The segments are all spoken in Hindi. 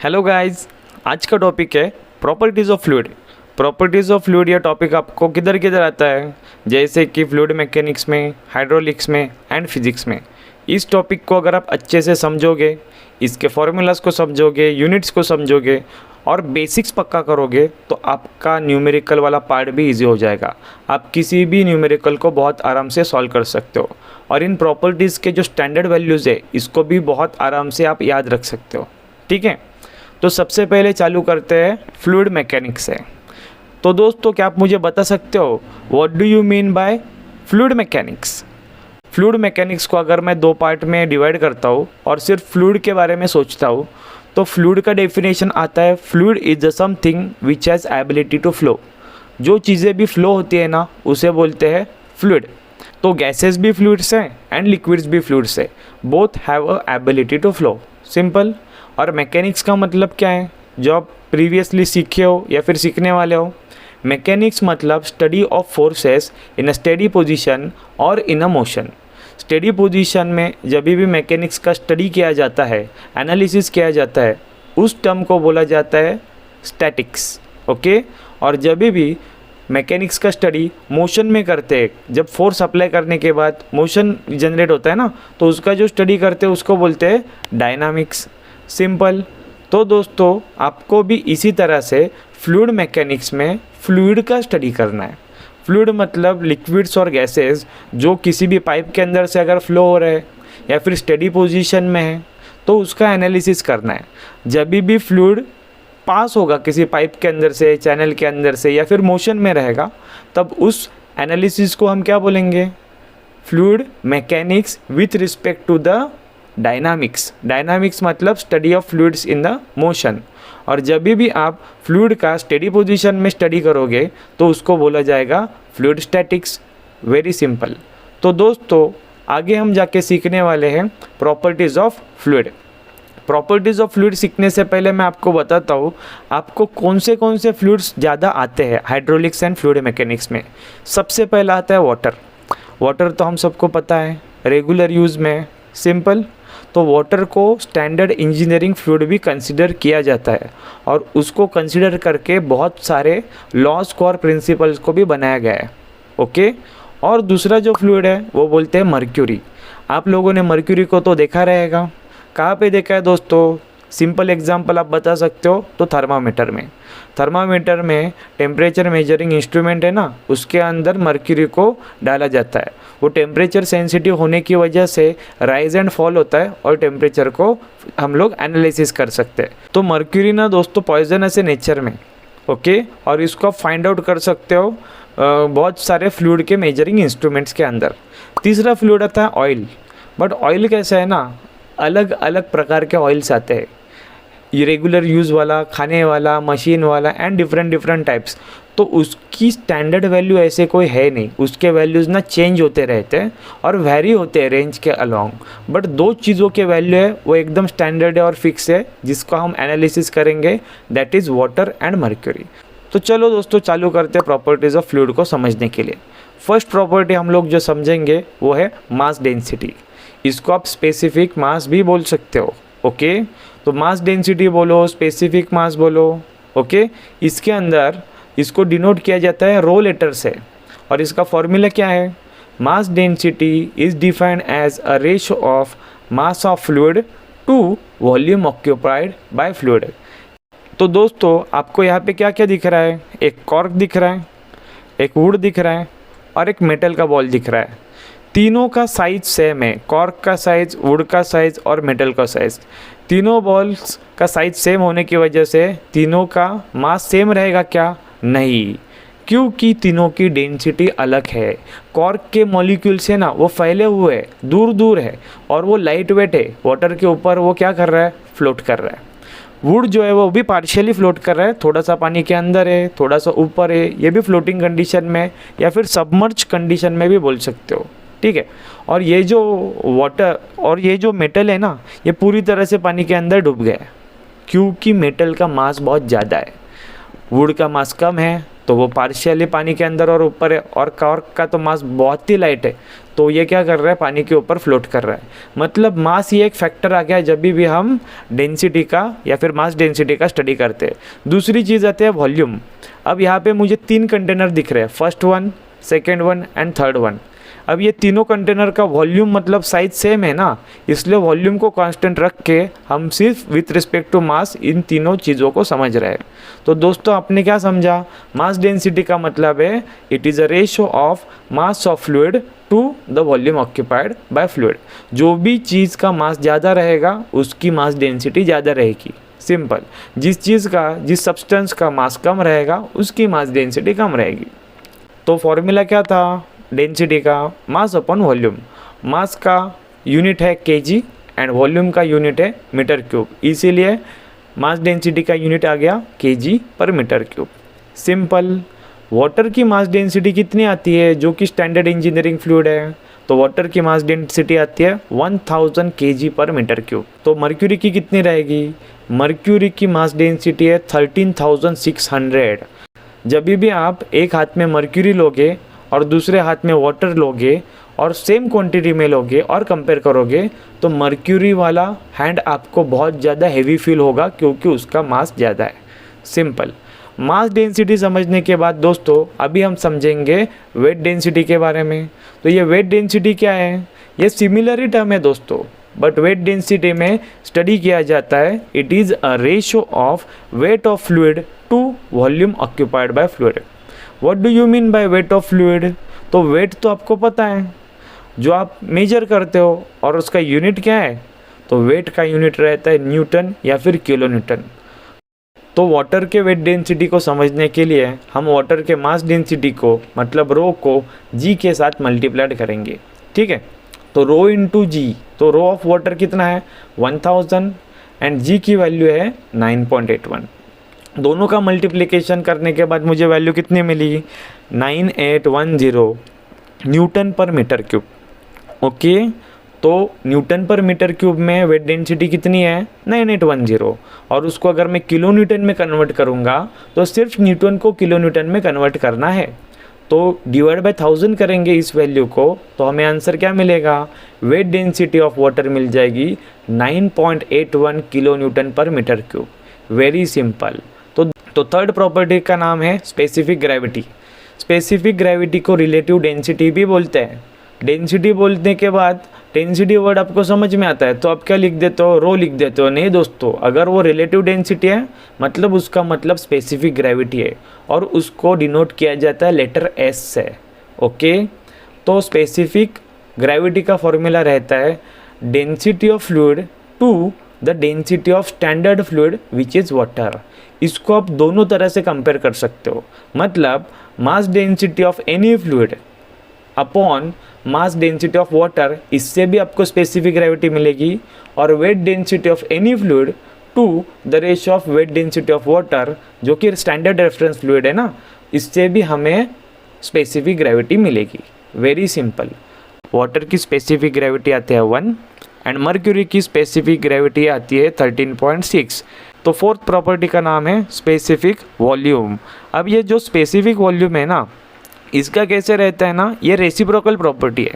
हेलो गाइस, आज का टॉपिक है properties of fluid. Properties of fluid यह टॉपिक आपको किधर किधर आता है, जैसे कि फ्लूइड मैकेनिक्स में, हाइड्रोलिक्स में एंड फिजिक्स में। इस टॉपिक को अगर आप अच्छे से समझोगे, इसके फॉर्मूलाज को समझोगे, यूनिट्स को समझोगे और बेसिक्स पक्का करोगे तो आपका न्यूमेरिकल वाला पार्ट भी इजी हो जाएगा। आप किसी भी न्यूमेरिकल को बहुत आराम से सॉल्व कर सकते हो और इन प्रॉपर्टीज़ के जो स्टैंडर्ड वैल्यूज़ है इसको भी बहुत आराम से आप याद रख सकते हो। ठीक है, तो सबसे पहले चालू करते हैं फ्लूइड मैकेनिक्स से। तो दोस्तों, क्या आप मुझे बता सकते हो what do you mean bye fluid mechanics? Fluid mechanics को अगर मैं दो पार्ट में डिवाइड करता हूँ और सिर्फ फ्लूइड के बारे में सोचता हूँ तो फ्लूइड का डेफिनेशन आता है, fluid is something which has ability to flow. जो चीज़ें भी फ्लो होती है ना, उसे बोलते हैं फ्लूइड। तो गैसेस भी फ्लूइड्स हैं एंड लिक्विड्स भी फ्लूइड्स है, both have a ability to flow, simple. और मैकेनिक्स का मतलब क्या है, जो आप प्रीवियसली सीखे हो या फिर सीखने वाले हो। मैकेनिक्स मतलब study of forces in a steady position और इन अ मोशन। स्टेडी पोजीशन में जब भी मैकेनिक्स का स्टडी किया जाता है, एनालिसिस किया जाता है, उस टर्म को बोला जाता है स्टैटिक्स। ओके, और जब भी मैकेनिक्स का स्टडी मोशन में करते हैं, जब फोर्स अप्लाई करने के बाद मोशन जनरेट होता है ना, तो उसका जो स्टडी करते हैं उसको बोलते हैं डायनामिक्स, सिंपल। तो दोस्तों, आपको भी इसी तरह से फ्लूइड मैकेनिक्स में फ्लूइड का स्टडी करना है। फ्लूइड मतलब लिक्विड्स और गैसेस जो किसी भी पाइप के अंदर से अगर फ्लो हो रहे हैं या फिर स्टेडी पोजीशन में है तो उसका एनालिसिस करना है। जब भी फ्लूइड पास होगा किसी पाइप के अंदर से, चैनल के अंदर से या फिर मोशन में रहेगा, तब उस एनालिसिस को हम क्या बोलेंगे? Fluid mechanics with respect to the dynamics. Dynamics मतलब study of fluids in the motion. और जब भी आप फ्लूइड का स्टेडी पोजीशन में स्टडी करोगे तो उसको बोला जाएगा फ्लूइड स्टैटिक्स। Very simple. तो दोस्तों, आगे हम जाके सीखने वाले हैं properties of fluid. Properties of fluid सीखने से पहले मैं आपको बताता हूँ आपको कौन से फ्लूइड्स ज़्यादा आते हैं हाइड्रोलिक्स एंड फ्लूइड मैकेनिक्स में। सबसे पहला आता है वाटर। वाटर तो हम सबको पता है, रेगुलर यूज़ में, सिंपल। तो वाटर को स्टैंडर्ड इंजीनियरिंग फ्लूइड भी कंसिडर किया जाता है और उसको कंसिडर करके बहुत सारे लॉज को और प्रिंसिपल्स को भी बनाया गया है। ओके, और दूसरा जो फ्लूइड है वो बोलते हैं मर्क्यूरी। आप लोगों ने मर्क्यूरी को तो देखा रहेगा। कहाँ पे देखा है दोस्तों? सिंपल एग्जांपल आप बता सकते हो तो थर्मामीटर में। थर्मामीटर में टेम्परेचर मेजरिंग इंस्ट्रूमेंट है ना, उसके अंदर मर्क्यूरी को डाला जाता है। वो टेम्परेचर सेंसिटिव होने की वजह से राइज एंड फॉल होता है और टेम्परेचर को हम लोग एनालिसिस कर सकते हैं। तो मर्क्यूरी ना दोस्तों पॉइजनस है नेचर में। ओके, और इसको आप फाइंड आउट कर सकते हो बहुत सारे फ्लूइड के मेजरिंग इंस्ट्रूमेंट्स के अंदर। तीसरा फ्लूइड आता है ऑयल। बट ऑयल कैसा है ना, अलग अलग प्रकार के ऑयल्स आते हैं, रेगुलर यूज़ वाला, खाने वाला, मशीन वाला एंड डिफरेंट टाइप्स। तो उसकी स्टैंडर्ड वैल्यू ऐसे कोई है नहीं, उसके वैल्यूज़ ना चेंज होते रहते हैं और वैरी होते हैं रेंज के अलॉन्ग। बट दो चीज़ों के वैल्यू है वो एकदम स्टैंडर्ड है और फिक्स है, जिसको हम एनालिसिस करेंगे, that is water and mercury. तो चलो दोस्तों, चालू करते हैं प्रॉपर्टीज़ ऑफ फ्लूइड को समझने के लिए। फर्स्ट प्रॉपर्टी हम लोग जो समझेंगे वो है मास डेंसिटी। इसको आप स्पेसिफिक मास भी बोल सकते हो। ओके, तो मास डेंसिटी बोलो, स्पेसिफिक मास बोलो। ओके, इसके अंदर इसको डिनोट किया जाता है रो लेटर से और इसका फॉर्मूला क्या है? Mass density is defined as a ratio of mass of fluid to volume occupied by fluid. तो दोस्तों, आपको यहाँ पे क्या क्या दिख रहा है? एक कॉर्क दिख रहा है, एक वुड दिख रहा है और एक मेटल का बॉल दिख रहा है। तीनों का साइज सेम है, कॉर्क का साइज, वुड का साइज और मेटल का साइज। तीनों बॉल्स का साइज सेम होने की वजह से तीनों का मास सेम रहेगा क्या? नहीं, क्योंकि तीनों की डेंसिटी अलग है। कॉर्क के मॉलिक्यूल्स है ना, वो फैले हुए हैं, दूर दूर है और वो लाइट वेट है, वाटर के ऊपर वो क्या कर रहा है? फ्लोट कर रहा है। वुड जो है वो भी पार्शियली फ्लोट कर रहा है, थोड़ा सा पानी के अंदर है, थोड़ा सा ऊपर है, ये भी फ्लोटिंग कंडीशन में या फिर सबमर्ज कंडीशन में भी बोल सकते हो। ठीक है, और ये जो वाटर और ये जो मेटल है ना, ये पूरी तरह से पानी के अंदर डूब गया है, क्योंकि मेटल का मास बहुत ज़्यादा है, वुड का मास कम है तो वो पार्शियली पानी के अंदर और ऊपर है, और कॉर्क का तो मास बहुत ही लाइट है, तो ये क्या कर रहा है, पानी के ऊपर फ्लोट कर रहा है। मतलब मास ये एक फैक्टर आ गया जब भी हम डेंसिटी का या फिर मास डेंसिटी का स्टडी करते हैं। दूसरी चीज़ आती है वॉल्यूम। अब यहाँ पे मुझे 3 कंटेनर दिख रहे हैं, first one, second one and third one. अब ये तीनों कंटेनर का वॉल्यूम मतलब साइज सेम है ना, इसलिए वॉल्यूम को कांस्टेंट रख के हम सिर्फ विथ रिस्पेक्ट टू मास इन तीनों चीज़ों को समझ रहे हैं। तो दोस्तों आपने क्या समझा, मास डेंसिटी का मतलब है it is a ratio of mass of fluid to the volume occupied by fluid. जो भी चीज़ का मास ज़्यादा रहेगा उसकी मास डेंसिटी ज़्यादा रहेगी। सिंपल, जिस सब्सटेंस का मास कम रहेगा उसकी मास डेंसिटी कम रहेगी। तो फॉर्मूला क्या था डेंसिटी का, मास अपॉन वॉल्यूम। मास का यूनिट है केजी एंड वॉल्यूम का यूनिट है मीटर क्यूब, इसीलिए मास डेंसिटी का यूनिट आ गया केजी पर मीटर क्यूब। सिंपल। वाटर की मास डेंसिटी कितनी आती है जो कि स्टैंडर्ड इंजीनियरिंग फ्लूइड है, तो वाटर की मास डेंसिटी आती है 1000 केजी पर मीटर क्यूब। तो मर्क्यूरी की कितनी रहेगी, मर्क्यूरी की मास डेंसिटी है 13600। जब भी आप एक हाथ में मर्क्यूरी लोगे और दूसरे हाथ में वाटर लोगे और सेम क्वांटिटी में लोगे और कंपेयर करोगे तो मर्क्यूरी वाला हैंड आपको बहुत ज़्यादा हेवी फील होगा क्योंकि उसका मास ज़्यादा है। सिंपल। मास डेंसिटी समझने के बाद दोस्तों अभी हम समझेंगे वेट डेंसिटी के बारे में। तो ये वेट डेंसिटी क्या है, ये सिमिलर ही टर्म है दोस्तों, बट वेट डेंसिटी में स्टडी किया जाता है it is a ratio of weight of fluid to volume occupied by fluid. What do you mean by weight of fluid, तो वेट तो आपको पता है जो आप मेजर करते हो, और उसका यूनिट क्या है, तो वेट का यूनिट रहता है न्यूटन या फिर किलो न्यूटन। तो वाटर के वेट डेंसिटी को समझने के लिए हम वाटर के मास डेंसिटी को मतलब रो को जी के साथ मल्टीप्लाइड करेंगे, ठीक है। तो रो इंटू जी, तो रो ऑफ वाटर कितना है 1000 एंड जी की वैल्यू है 9.81। दोनों का मल्टीप्लिकेशन करने के बाद मुझे वैल्यू कितनी मिली 9810 न्यूटन पर मीटर क्यूब। ओके, तो न्यूटन पर मीटर क्यूब में वेट डेंसिटी कितनी है 9810, और उसको अगर मैं किलो न्यूटन में कन्वर्ट करूँगा तो सिर्फ न्यूटन को किलो न्यूटन में कन्वर्ट करना है। तो डिवाइड बाय 1000 करेंगे इस वैल्यू को, तो हमें आंसर क्या मिलेगा, वेट डेंसिटी ऑफ वाटर मिल जाएगी 9.81 किलो न्यूटन पर मीटर क्यूब। Very simple. तो थर्ड प्रॉपर्टी का नाम है स्पेसिफिक ग्रेविटी। स्पेसिफिक ग्रेविटी को रिलेटिव डेंसिटी भी बोलते हैं। डेंसिटी बोलने के बाद डेंसिटी वर्ड आपको समझ में आता है तो आप क्या लिख देते हो, रो लिख देते हो। नहीं दोस्तों, अगर वो रिलेटिव डेंसिटी है मतलब उसका मतलब स्पेसिफिक ग्रेविटी है और उसको डिनोट किया जाता है लेटर एस से। ओके, तो स्पेसिफिक ग्रेविटी का फॉर्मूला रहता है density of fluid to the density of standard fluid which is water. इसको आप दोनों तरह से कंपेयर कर सकते हो, मतलब mass density of any fluid upon mass density of water, इससे भी आपको स्पेसिफिक ग्रेविटी मिलेगी, और weight density of any fluid to the ratio of weight density of water जो कि स्टैंडर्ड रेफरेंस फ्लूइड है ना, इससे भी हमें स्पेसिफिक ग्रेविटी मिलेगी। Very simple. वाटर की स्पेसिफिक ग्रेविटी आती है 1 एंड मर्क्यूरी की स्पेसिफिक ग्रेविटी आती है 13.6। तो फोर्थ प्रॉपर्टी का नाम है स्पेसिफिक वॉल्यूम। अब ये जो स्पेसिफिक वॉल्यूम है ना, इसका कैसे रहता है ना, ये रेसिप्रोकल प्रॉपर्टी है,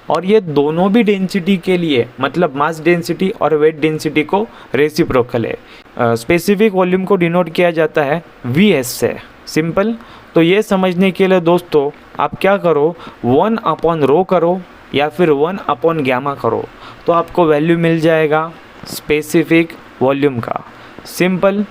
और ये दोनों भी डेंसिटी के लिए मतलब मास डेंसिटी और वेट डेंसिटी को रेसिप्रोकल है। स्पेसिफिक वॉल्यूम को डिनोट किया जाता है वीएस से। सिंपल। तो ये समझने के लिए दोस्तों आप क्या करो, 1 अपॉन रो करो या फिर 1 अपॉन गैमा करो, तो आपको वैल्यू मिल जाएगा स्पेसिफिक वॉल्यूम का। सिंपल।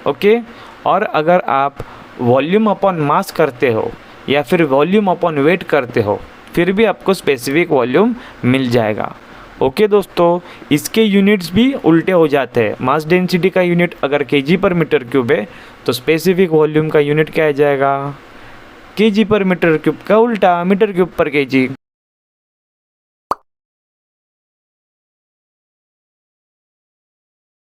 ओके, और अगर आप वॉल्यूम अपॉन मास करते हो या फिर वॉल्यूम अपॉन वेट करते हो फिर भी आपको स्पेसिफिक वॉल्यूम मिल जाएगा। ओके दोस्तों, इसके यूनिट्स भी उल्टे हो जाते हैं। मास डेंसिटी का यूनिट अगर केजी पर मीटर क्यूब है तो स्पेसिफिक वॉल्यूम का यूनिट क्या आ जाएगा, केजी पर मीटर क्यूब का उल्टा मीटर क्यूब पर केजी।